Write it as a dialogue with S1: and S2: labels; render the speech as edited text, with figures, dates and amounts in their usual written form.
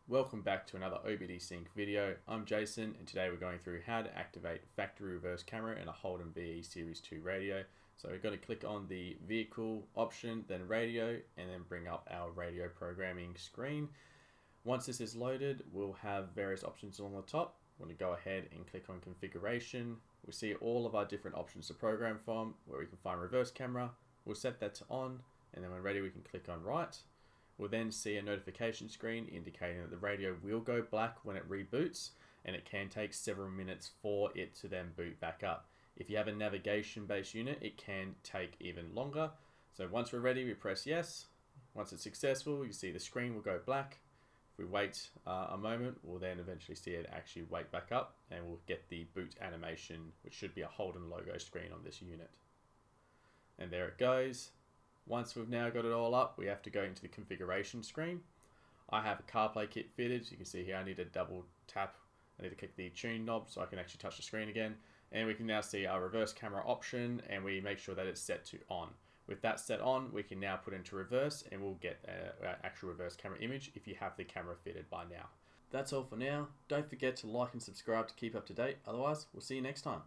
S1: Welcome back to another OBDSync video. I'm Jason and today we're going through how to activate factory reverse camera in a Holden VE Series 2 radio. So we're going to click on the vehicle option, then radio, and then bring up our radio programming screen. Once this is loaded, we'll have various options on the top. We're going to go ahead and click on configuration. We see all of our different options to program from, where we can find reverse camera. We'll set that to on, and then when ready we can click on right. We'll then see a notification screen indicating that the radio will go black when it reboots, and it can take several minutes for it to then boot back up. If you have a navigation based unit, it can take even longer. So once we're ready, we press yes. Once it's successful, you see the screen will go black. If we wait a moment, we'll then eventually see it actually wake back up, and we'll get the boot animation, which should be a Holden logo screen on this unit. And there it goes. Once we've now got it all up, we have to go into the configuration screen. I have a CarPlay kit fitted. So you can see here I need to double tap. I need to click the tune knob so I can actually touch the screen again. And we can now see our reverse camera option, and we make sure that it's set to on. With that set on, we can now put into reverse and we'll get our actual reverse camera image if you have the camera fitted by now. That's all for now. Don't forget to like and subscribe to keep up to date. Otherwise, we'll see you next time.